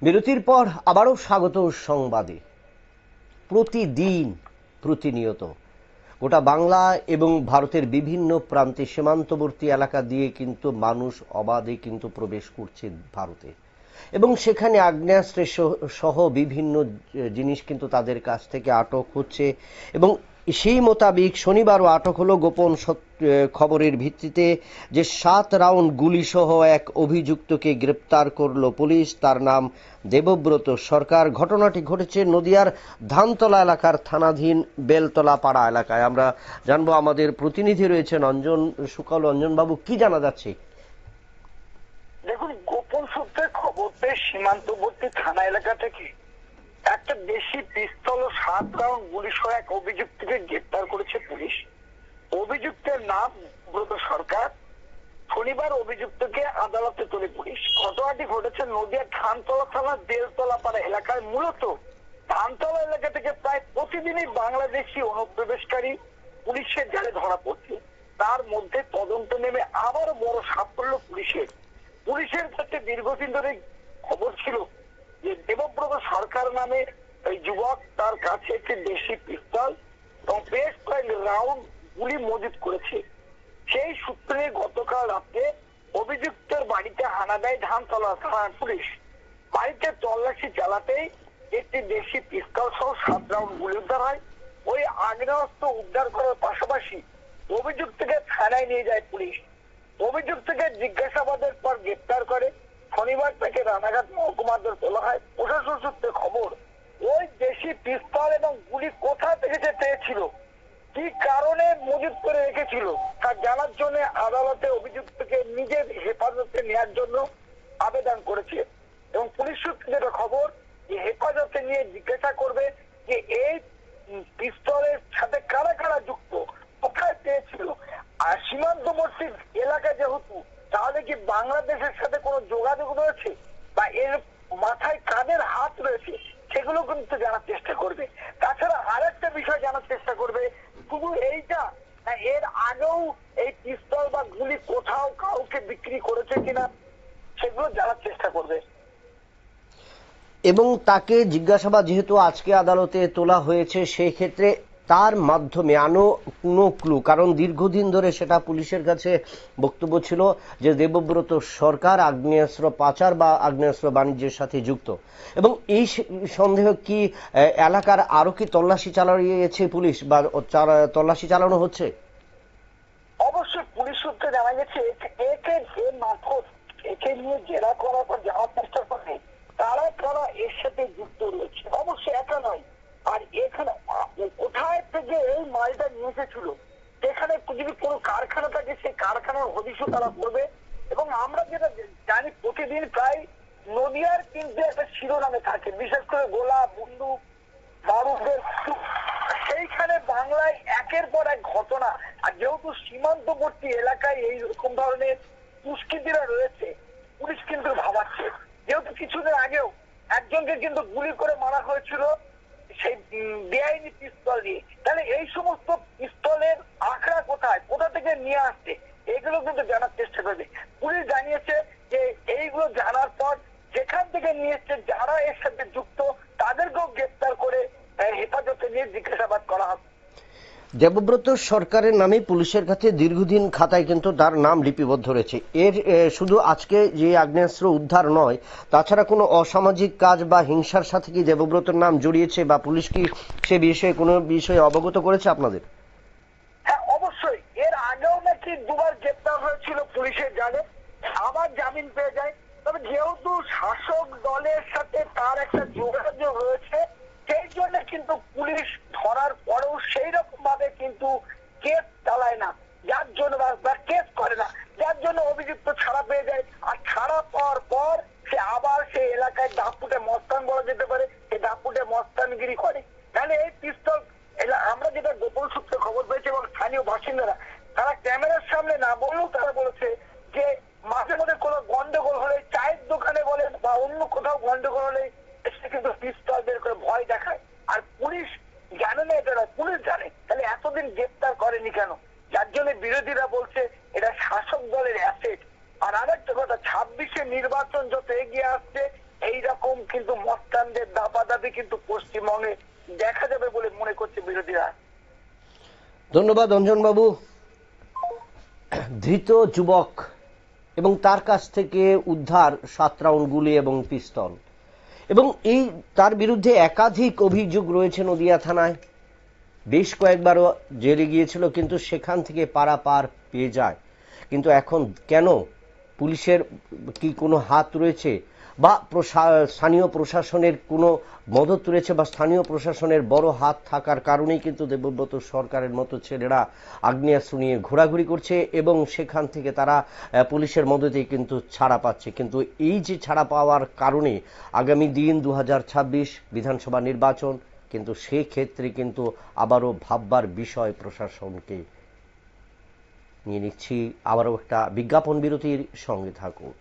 বিরতির পর আবারও স্বাগত সংবাদে। প্রতিদিন প্রতিনিয়ত গোটা বাংলা এবং ভারতের বিভিন্ন প্রান্তে সীমান্তবর্তী এলাকা দিয়ে কিন্তু মানুষ অবাধে কিন্তু প্রবেশ করছে ভারতে, এবং সেখানে আগ্নেয়াস্ত্র সহ বিভিন্ন জিনিস কিন্তু তাদের কাছ থেকে আটক হচ্ছে। এবং সেই মোতাবেক শনিবারও আটক হলো গোপন খবরের ভিত্তিতে যে 7 রাউন্ড গুলি সহ এক অভিযুক্তকে গ্রেপ্তার করলো পুলিশ। তার নাম দেবব্রত সরকার। ঘটনাটি ঘটেছে নদিয়ার ধানতলা এলাকার থানাধীন বেলতলা পাড়া এলাকায়। আমরা জানবো, আমাদের প্রতিনিধি রয়েছেন অঞ্জন শুকাল। অঞ্জন বাবু, কি জানা যাচ্ছে? দেখুন, গোপন সূত্রে খবর পেয়ে সীমান্তবর্তী থানা এলাকা থেকে একটা দেশি পিস্তল ও 7 রাউন্ড গুলি সহ এক অভিযুক্তকে গ্রেপ্তার করেছে পুলিশ। অভিযুক্তের নাম ব্রত সরকার। শনিবার অভিযুক্তকে আদালতে তোলে পুলিশ। ঘটনাটি ঘটেছে নদিয়ার ধানতলা থানার বেলতলা পাড়া এলাকায়। মূলত ধানতলা এলাকা থেকে প্রায় প্রতিদিনই বাংলাদেশি অনুপ্রবেশকারী পুলিশের জালে ধরা পড়ছে। তার মধ্যে তদন্ত নেমে আবারও বড় সাফল্য পুলিশের কাছে দীর্ঘদিন ধরে খবর ছিল যে দেবব্রত সরকার নামে এই যুবক তার কাছে একটি দেশি পিস্তল এবং বেশ কয়েক রাউন্ড গুলি মজুত করেছে। সেই সূত্রে গতকাল রাতে অভিযুক্তের বাড়িতে হানা দেয় ধানতলা থানার পুলিশ। বাড়িতে তল্লাশি চালাতেই একটি দেশি পিস্তল সহ 7 রাউন্ড গুলি উদ্ধার হয়। ওই আগ্নেয়াস্ত্র উদ্ধার করার পাশাপাশি অভিযুক্তকে থানায় নিয়ে যায় পুলিশ। অভিযুক্তকে জিজ্ঞাসাবাদের পর গ্রেপ্তার করে। শনিবার তাকে রানাঘাট মহকুমা আদালতে তোলা হয়। প্রশাসন সূত্রে খবর, ওই দেশি পিস্তল এবং গুলি কোথা থেকে যে পেয়েছিল, কি কারণে মজুত করে রেখেছিল, তা জানার জন্য আদালতে অভিযুক্তকে নিজের হেফাজতে নেওয়ার জন্য আবেদন করেছে। এবং পুলিশ সূত্রে যেটা খবর, যে হেফাজতে নিয়ে জিজ্ঞাসা করবে যে এই পিস্তলের সাথে কারা কারা যুক্ত, কোথায় পেয়েছিল। আর সীমান্তবর্তী এলাকা যেহেতু, তাহলে কি বাংলাদেশের সাথে কোনো যোগাযোগ রয়েছে বা এর মাথায় কাদের হাত রয়েছে, সেগুলো কিন্তু জানার চেষ্টা করবে। তাছাড়া আরেকটা বিষয় জানার চেষ্টা করবে, শুধু এইটা না, এর আগেও এই পিস্তল বা গুলি কোথাও কাউকে বিক্রি করেছে কিনা, সেগুলো জানার চেষ্টা করবে। এবং তাকে জিজ্ঞাসাবাদ যেহেতু আজকে আদালতে তোলা হয়েছে, সেই ক্ষেত্রে তার মাধ্যমে আনো কোনো ক্লু, কারণ দীর্ঘদিন ধরে সেটা পুলিশের কাছে বক্তব্য ছিল যে দেবব্রত সরকার আগ্নেয়াস্ত্র পাচার বা আগ্নেয়াস্ত্র বাণিজ্যের সাথে যুক্ত। এবং এই সন্দেহ কি এলাকার আরো কি তল্লাশি চালিয়েছে পুলিশ, বা তল্লাশি চালানো হচ্ছে? অবশ্যই পুলিশ সূত্রে জানা গেছে একে যে মারফত একে নিয়ে জেরা করার পর যাওয়ার চেষ্টা করে তারা কারা এর সাথে যুক্ত রয়েছে। অবশ্যই একা নয়। আর এখানে কোথায় থেকে এই মালটা নিয়ে এসেছিল, সেখানে যদি কোনো কারখানা থাকে সেই কারখানার হদিশও তারা করবে। এবং আমরা যেটা জানি, প্রতিদিন প্রায় নদিয়ার কিন্তু একটা শিরোনামে থাকে, বিশেষ করে গোলা, বন্দুক, বারুদের। সেইখানে বাংলায় একের পর এক ঘটনা। আর যেহেতু সীমান্তবর্তী এলাকায় এই রকম ধরনের দুষ্কৃতীরা রয়েছে, পুলিশ কিন্তু ভাবাচ্ছে। যেহেতু কিছুদিন আগেও একজনকে কিন্তু গুলি করে মারা হয়েছিল সেই বেআইনি পিস্তল দিয়ে। তাহলে এই সমস্ত পিস্তলের আখড়া কোথায়, কোথা থেকে নিয়ে আসছে, এগুলো কিন্তু জানার চেষ্টা করবে। পুলিশ জানিয়েছে যে এইগুলো জানার পর যেখান থেকে নিয়ে এসছে, যারা এর সাথে যুক্ত, তাদেরকেও গ্রেপ্তার করে হেফাজতে নিয়ে জিজ্ঞাসাবাদ করা হবে। দেবব্রত সরকারের নামে পুলিশের কাছে দীর্ঘদিন খাতায় কিন্তু তার নাম লিপিবদ্ধ রয়েছে। এর শুধু আজকে যে আগ্নেয়াস্ত্র উদ্ধার নয়, তাছাড়া কোনো অসামাজিক কাজ বা হিংসার সাথে কি দেবব্রতর নাম জড়িয়েছে, বা পুলিশ কি সে বিষয়ে কোনো বিষয়ে অবগত করেছে আপনাদের? হ্যাঁ, অবশ্যই। এর আগেও নাকি 2বার গ্রেপ্তার হয়েছিল পুলিশের জালে, আবার জামিন পেয়ে যায়। তবে যেহেতু শাসক দলের সাথে তার একটা যোগাযোগ রয়েছে, সেই জন্য কিন্তু পুলিশ ধরার পরেও সেই রকম ভাবে কিন্তু কেস চালায় না, যার জন্য বা কেস করে না, যার জন্য অভিযুক্ত ছাড়া পেয়ে যায়। আর ছাড়া পাওয়ার পর সে আবার সেই এলাকায় দাপুটে মস্তান বলা যেতে পারে, সে দাপুটে মস্তানগিরি করে। তাহলে এই পিস্তল, আমরা যেটা গোপন সূত্রে খবর পেয়েছি এবং স্থানীয় বাসিন্দারা, তারা ক্যামেরার সামনে না বললেও তারা বলেছে যে মাঝে মধ্যে কোনো গন্ডগোল হলে, চায়ের দোকানে বলেন বা অন্য কোথাও গন্ডগোল হলে, সে কিন্তু পিস্তল বের করে ভয় দেখায়। আর পুলিশ জানে না এটা, পুলিশ জানে, তাহলে এতদিন গ্রেপ্তার করেনি কেন? যার জন্য বিরোধীরা বলছে এটা শাসক দলের অ্যাসেট। আর আরেকটা কথা, 26-এ নির্বাচন যত এগিয়ে আসছে, এইরকম কিন্তু কিন্তু মস্তানদের দাপাদাপি কিন্তু পশ্চিমবঙ্গে দেখা যাবে বলে মনে করছে বিরোধীরা। ধন্যবাদ অঞ্জনবাবু। ধৃত যুবক এবং তার কাছ থেকে উদ্ধার 7 রাউন্ড গুলি এবং পিস্তল, এবং এই তার বিরুদ্ধে একাধিক অভিযোগ রয়েছে নদিয়া থানায়। বেশ কয়েকবারও জেলে গিয়েছিল, কিন্তু সেখান থেকে পারাপার পেয়ে যায়। কিন্তু এখন কেন পুলিশের কি কোনো হাত রয়েছে, বা স্থানীয় প্রশাসনের কোনো মদত রয়েছে, বা স্থানীয় প্রশাসনের বড় হাত থাকার কারণেই কিন্তু দেবব্রত সরকারের মতো ছেলেরা আগ্নেয়াস্ত্র নিয়ে ঘোরাঘুরি করছে, এবং সেখান থেকে তারা পুলিশের মদতেই কিন্তু ছাড়া পাচ্ছে। কিন্তু এই যে ছাড়া পাওয়ার কারণে আগামী দিন 2026 বিধানসভা নির্বাচন, কিন্তু সেই ক্ষেত্রে কিন্তু আবারও ভাববার বিষয় প্রশাসনকে। নিয়ে নিচ্ছি আবারও একটা বিজ্ঞাপন বিরতির, সঙ্গে থাকুন।